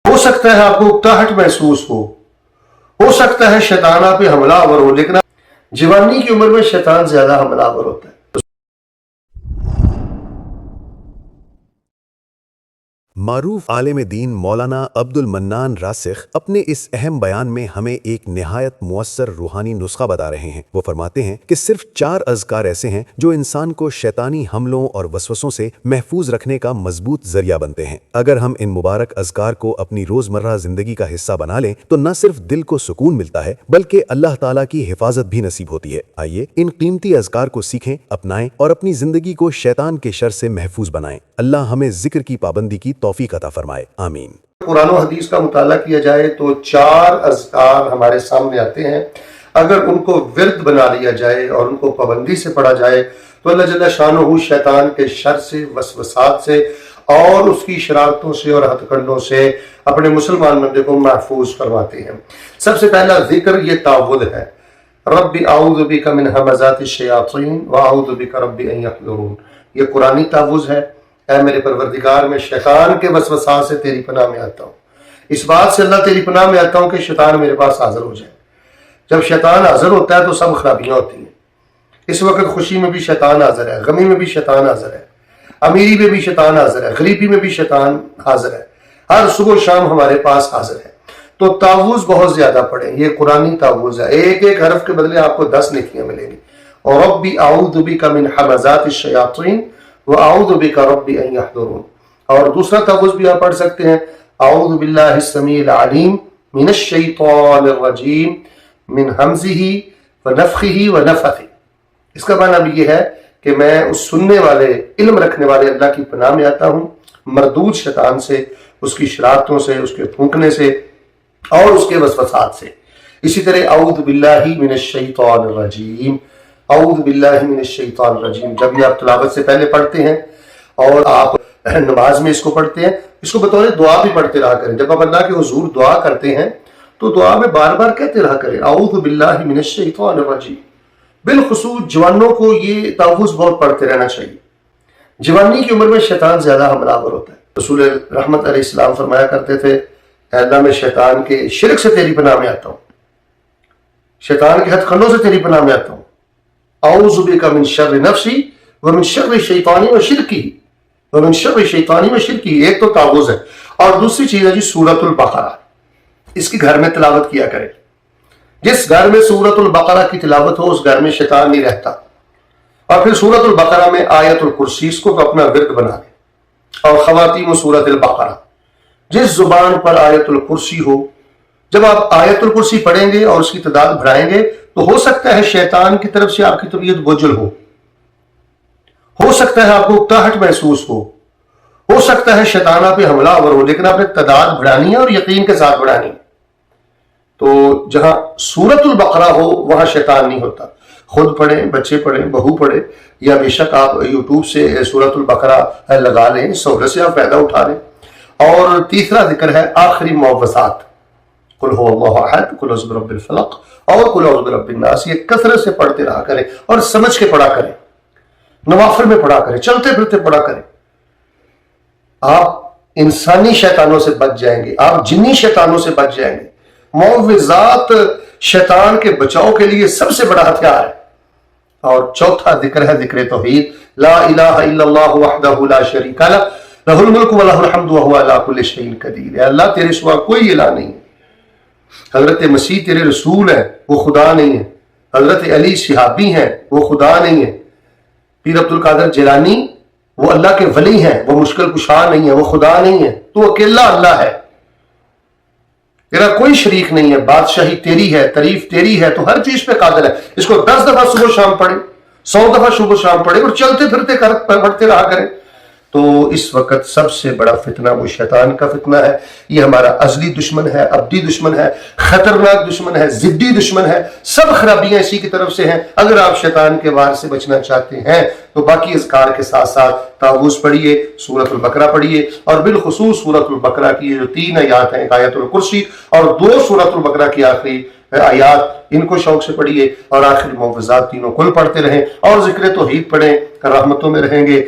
हो सकता है आपको उकताहट महसूस हो सकता है शैतान आप पे हमलावर हो, लेकिन जवानी की उम्र में शैतान ज्यादा हमलावर होता है। मारूफ आलिम दीन मौलाना अब्दुल मन्नान रासिख अपने इस अहम बयान में हमें एक निहायत मुअस्सर रूहानी नुस्खा बता रहे हैं। वो फरमाते हैं कि सिर्फ 4 अज़कार ऐसे हैं जो इंसान को शैतानी हमलों और वसवसों से महफूज रखने का मजबूत जरिया बनते हैं। अगर हम इन मुबारक अज़कार को अपनी रोज़मर्रा ज़िंदगी का हिस्सा बना लें तो न सिर्फ दिल को सुकून मिलता है बल्कि अल्लाह ताला की हिफाजत भी नसीब होती है। आइए इन कीमती अज़कार को सीखें, अपनाएं और अपनी ज़िंदगी को शैतान के शर से महफूज बनाएं। अल्लाह हमें ज़िक्र की पाबंदी की तौफीक अता फरमाए, आमीन। कुरान और हदीस का मुताला किया जाए तो 4 अज़कार हमारे सामने आते हैं। अगर उनको विर्द बना लिया जाए और उनको पाबंदी से पढ़ा जाए तो अल्लाह जल्ल शानहू शैतान के शर से, वसवसात से और उसकी शरारतों से और हथकंडों से अपने मुसलमान बंदे को महफूज करवाते हैं। सबसे पहला जिक्र ये तावुद है, रब्बी आऊज़ु बिका मिन हमज़ातिश शयातीन व आऊज़ु बिका रब्बी अन यहज़ुरून। ये कुरानी तावुज़ है। ऐ मेरे परवरदिगार, मैं शैतान के वसवसात से तेरी पनाह में आता हूँ। इस बात से अल्लाह तेरी पनाह में आता हूँ कि शैतान मेरे पास हाजिर हो जाए। जब शैतान हाजिर होता है तो सब खराबियां होती हैं। इस वक्त खुशी में भी शैतान हाजिर है, गमी में भी शैतान हाजिर है, अमीरी में भी शैतान हाजिर है, गरीबी में भी शैतान हाजिर है। हर सुबह शाम हमारे पास हाजिर है। तो तावुज़ बहुत ज्यादा पढ़े। ये कुरानी तावुज़ है। एक एक हरफ के बदले आपको 10 नेकियां मिलेंगी। और रब्बी आऊज़ु बिका मिन हमज़ातिश शयातीन व आऊज़ु बिका रब्बी अन यहज़ुरून। और दूसरा तावुज़ भी आप पढ़ सकते हैं, आऊज़ु बिल्लाहिस समीइल अलीम मिनश शैतानिर रजीम मिन हमज़िही व नफ़ख़िही व नफ़ख़िही। इसका माना भी ये है कि मैं उस सुनने वाले, इल्म रखने वाले अल्लाह की पनाह में आता हूँ, मरदूद शैतान से, उसकी शरारतों से, उसके फूंकने से और उसके वसवसात से। इसी तरह आऊज़ु बिल्लाहि मिनश शैतानिर रजीम, आऊज़ु बिल्लाहि मिनश शैतानिर रजीम जब भी आप तिलावत से पहले पढ़ते हैं और आप नमाज में इसको पढ़ते हैं, इसको बतौर दुआ भी पढ़ते रहा करें। जब आप अल्लाह के हुजूर दुआ करते हैं तो दुआ में बार बार कहते रहा करें, आऊज़ु बिल्लाहि मिनश शैतानिर रजीम। बिलखुसूस जवानों को ये तावुज़ बहुत पढ़ते रहना चाहिए। जवानी की उम्र में शैतान ज्यादा हमलावर होता है। रसूल रहमत अलैहिस्सलाम फरमाया करते थे, अल्लाह मैं शैतान के शिरक से तेरी पनाह में आता हूँ, शैतान के हथकंडों से तेरी पनाह में आता हूँ। आऊज़ु बिका मिन शर्रि नफ्सी व मिन शर्रि शैतानी व शिरकी व मिन शर्रि शैतानी व शिरकी। एक तो तावुज़ है और दूसरी चीज है जी सूरतुल बकरा। इसकी घर में तिलावत किया करें। जिस घर में सूरतुल बकरा की तिलावत हो उस घर में शैतान नहीं रहता। और फिर सूरतुल बकरा में आयतुल कुर्सी, इसको तो अपना विर्द बना लें। और खवातीम सूरतुल बकरा, जिस जुबान पर आयतुल कुर्सी हो, जब आप आयतुल कुर्सी पढ़ेंगे और उसकी तादाद बढ़ाएंगे तो हो सकता है शैतान की तरफ से आपकी तबीयत बोझल हो सकता है आपको उकताहट महसूस हो सकता है शैतान आप पे हमलावर हो, लेकिन आपने तादाद बढ़ानी है और यकीन के साथ बढ़ानी है। तो जहां सूरतुल बकरा हो वहां शैतान नहीं होता। खुद पढ़ें, बच्चे पढ़ें, बहू पढ़े, या बेशक आप यूट्यूब से सूरतुल बकरा लगा लें, सहूलत से आप फायदा उठा लें। और तीसरा जिक्र है आखिरी मुअव्वज़ात, कुल हुवल्लाहु अहद, कुल औज़ु बिरब्बिल फलक और कुल औज़ु बिरब्बिन नास। ये कसरत से पढ़ते रहा करें और समझ के पढ़ा करें, नवाफिल में पढ़ा करें, चलते फिरते पढ़ा करें। आप इंसानी शैतानों से बच जाएंगे, आप जिन्नी शैतानों से बच जाएंगे। मुअव्विज़ात शैतान के बचाव के लिए सबसे बड़ा हथियार है। और चौथा जिक्र है जिक्र तौहीद, ला इलाहा इल्लल्लाहु वहदहु ला शरीका लह, लहुल मुल्कु व लहुल हम्दु व हुवा अला कुल्लि शैइन कदीर। अल्लाह तेरे सिवा कोई इलाह नहीं है। हजरत मसीह तेरे रसूल है, वो खुदा नहीं है। हजरत अली सिहाबी हैं, वो खुदा नहीं है। पीर अब्दुल कादिर जिलानी वो अल्लाह के वली हैं, वो मुश्किल कुशा नहीं है, वो खुदा नहीं है। तो अकेला अल्लाह है, तेरा कोई शरीक नहीं है। बादशाही तेरी है, तारीफ तेरी है, तो हर चीज पे कादिर है। इसको 10 दफा सुबह शाम पढ़े, 100 दफा सुबह शाम पढ़े और चलते फिरते पढ़ते रहा करें। तो इस वक्त सबसे बड़ा फितना वो शैतान का फितना है। ये हमारा अजली दुश्मन है, अब्दी दुश्मन है, खतरनाक दुश्मन है, जिद्दी दुश्मन है। सब खराबियां इसी की तरफ से हैं। अगर आप शैतान के वार से बचना चाहते हैं तो बाकी अज़कार के साथ साथ तावुज़ पढ़िए, सूरतुल बकरा पढ़िए और बिलखुसूस सूरतुल बकरा की जो 3 आयात हैं, आयतुल कुर्सी और 2 सूरतुल बकरा की आखिरी आयात, इनको शौक से पढ़िए और आखिरी मुअव्वज़ात तीनों कुल पढ़ते रहें और जिक्र तौहीद पढ़ें, रहमतों में रहेंगे।